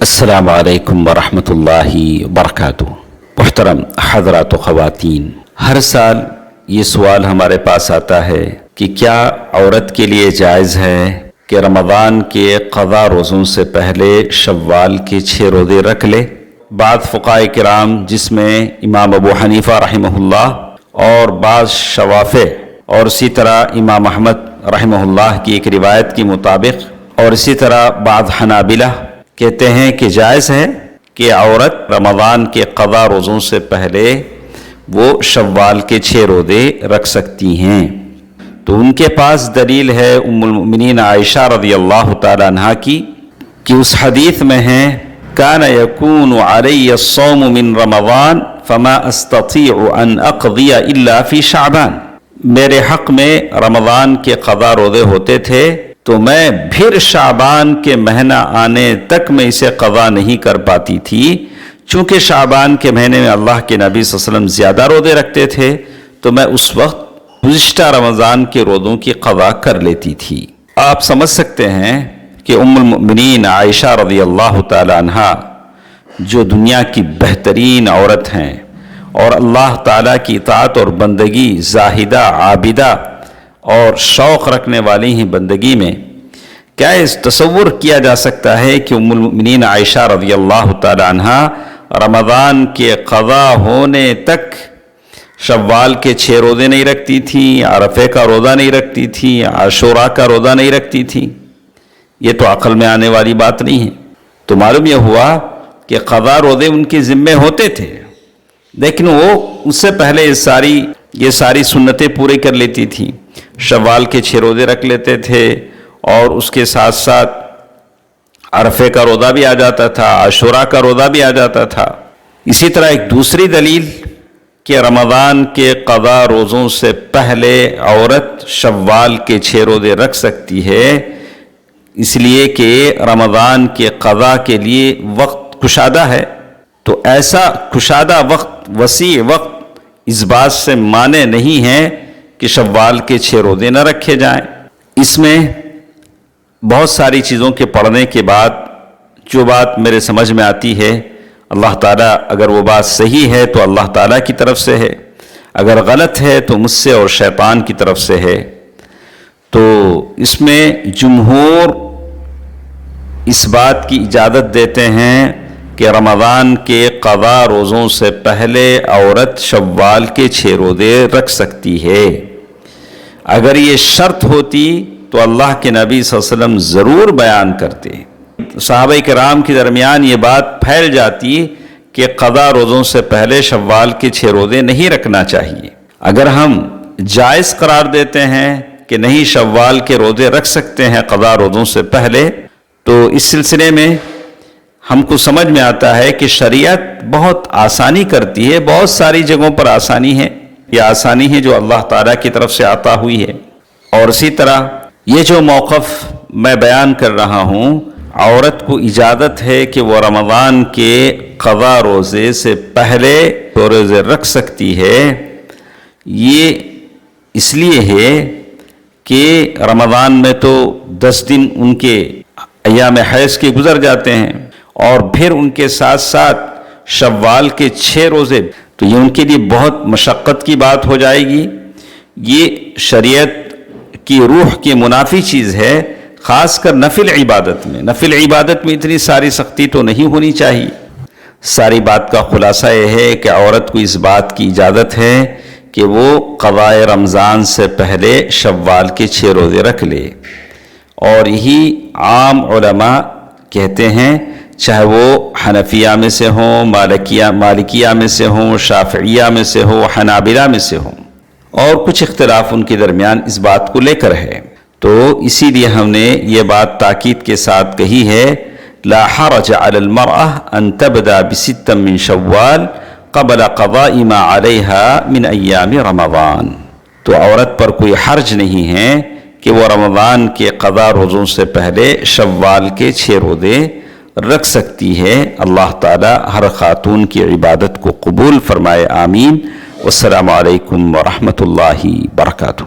السلام علیکم ورحمۃ اللہ وبرکاتہ۔ محترم حضرات و خواتین، ہر سال یہ سوال ہمارے پاس آتا ہے کہ کیا عورت کے لیے جائز ہے کہ رمضان کے قضا روزوں سے پہلے شوال کے 6 روزے رکھ لے؟ بعض فقہاء کرام جس میں امام ابو حنیفہ رحمہ اللہ اور بعض شوافع اور اسی طرح امام احمد رحمہ اللہ کی ایک روایت کے مطابق اور اسی طرح بعض حنابلہ کہتے ہیں کہ جائز ہے کہ عورت رمضان کے قضا روزوں سے پہلے وہ شوال کے 6 روزے رکھ سکتی ہیں۔ تو ان کے پاس دلیل ہے ام المؤمنین عائشہ رضی اللہ تعالی عنہا کی کہ اس حدیث میں ہے کان یکون علی الصوم من رمضان فما استطیع ان اقضی الا فی شعبان، میرے حق میں رمضان کے قضا روزے ہوتے تھے تو میں پھر شعبان کے مہینہ آنے تک میں اسے قضا نہیں کر پاتی تھی، چونکہ شعبان کے مہینے میں اللہ کے نبی صلی اللہ علیہ وسلم زیادہ روزے رکھتے تھے تو میں اس وقت گزشتہ رمضان کے روزوں کی قضا کر لیتی تھی۔ آپ سمجھ سکتے ہیں کہ ام المؤمنین عائشہ رضی اللہ تعالی عنہا جو دنیا کی بہترین عورت ہیں اور اللہ تعالیٰ کی اطاعت اور بندگی زاہدہ عابدہ اور شوق رکھنے والی ہیں بندگی میں، کیا اس تصور کیا جا سکتا ہے کہ ام المؤمنین عائشہ رضی اللہ تعالی عنہا رمضان کے قضا ہونے تک شوال کے 6 روزے نہیں رکھتی تھی، عرفے کا روزہ نہیں رکھتی تھی، عاشوراء کا روزہ نہیں رکھتی تھی؟ یہ تو عقل میں آنے والی بات نہیں ہے۔ تو معلوم یہ ہوا کہ قضا روزے ان کے ذمے ہوتے تھے، لیکن وہ اس سے پہلے یہ ساری سنتیں پورے کر لیتی تھی۔ شوال کے 6 روزے رکھ لیتے تھے اور اس کے ساتھ ساتھ عرفے کا روزہ بھی آ جاتا تھا، عاشوراء کا روزہ بھی آ جاتا تھا۔ اسی طرح ایک دوسری دلیل کہ رمضان کے قضا روزوں سے پہلے عورت شوال کے 6 روزے رکھ سکتی ہے، اس لیے کہ رمضان کے قضا کے لیے وقت کشادہ ہے، تو ایسا کشادہ وقت، وسیع وقت اس بات سے مانع نہیں ہے کہ شوال کے 6 روزے نہ رکھے جائیں۔ اس میں بہت ساری چیزوں کے پڑھنے کے بعد جو بات میرے سمجھ میں آتی ہے، اللہ تعالیٰ اگر وہ بات صحیح ہے تو اللہ تعالیٰ کی طرف سے ہے، اگر غلط ہے تو مجھ سے اور شیطان کی طرف سے ہے۔ تو اس میں جمہور اس بات کی اجازت دیتے ہیں کہ رمضان کے قضا روزوں سے پہلے عورت شوال کے 6 روزے رکھ سکتی ہے۔ اگر یہ شرط ہوتی تو اللہ کے نبی صلی اللہ علیہ وسلم ضرور بیان کرتے، صحابہ کرام کے درمیان یہ بات پھیل جاتی کہ قضا روزوں سے پہلے شوال کے 6 روزے نہیں رکھنا چاہیے۔ اگر ہم جائز قرار دیتے ہیں کہ نہیں شوال کے روزے رکھ سکتے ہیں قضا روزوں سے پہلے، تو اس سلسلے میں ہم کو سمجھ میں آتا ہے کہ شریعت بہت آسانی کرتی ہے، بہت ساری جگہوں پر آسانی ہے، یہ آسانی ہے جو اللہ تعالیٰ کی طرف سے عطا ہوئی ہے۔ اور اسی طرح یہ جو موقف میں بیان کر رہا ہوں، عورت کو اجازت ہے کہ وہ رمضان کے قضا روزے سے پہلے روزے رکھ سکتی ہے۔ یہ اس لیے ہے کہ رمضان میں تو 10 دن ان کے ایام حیض کے گزر جاتے ہیں اور پھر ان کے ساتھ ساتھ شوال کے 6 روزے، تو یہ ان کے لیے بہت مشقت کی بات ہو جائے گی۔ یہ شریعت کی روح کی منافی چیز ہے، خاص کر نفل عبادت میں۔ نفل عبادت میں اتنی ساری سختی تو نہیں ہونی چاہیے۔ ساری بات کا خلاصہ یہ ہے کہ عورت کو اس بات کی اجازت ہے کہ وہ قضاء رمضان سے پہلے شوال کے 6 روزے رکھ لے، اور یہی عام علماء کہتے ہیں، چاہے وہ حنفیہ میں سے ہوں، مالکیہ میں سے ہوں، شافعیہ میں سے ہو، حنابلہ میں سے ہوں، اور کچھ اختلاف ان کے درمیان اس بات کو لے کر ہے۔ تو اسی لیے ہم نے یہ بات تاکید کے ساتھ کہی ہے، لا حرج علی المرأة ان تبدأ ب6 من شوال قبل قضاء ما علیہا من ایام رمضان۔ تو عورت پر کوئی حرج نہیں ہے کہ وہ رمضان کے قضا روزوں سے پہلے شوال کے 6 روزے رکھ سکتی ہے۔ اللہ تعالی ہر خاتون کی عبادت کو قبول فرمائے، آمین۔ والسلام علیکم ورحمۃ اللہ وبرکاتہ۔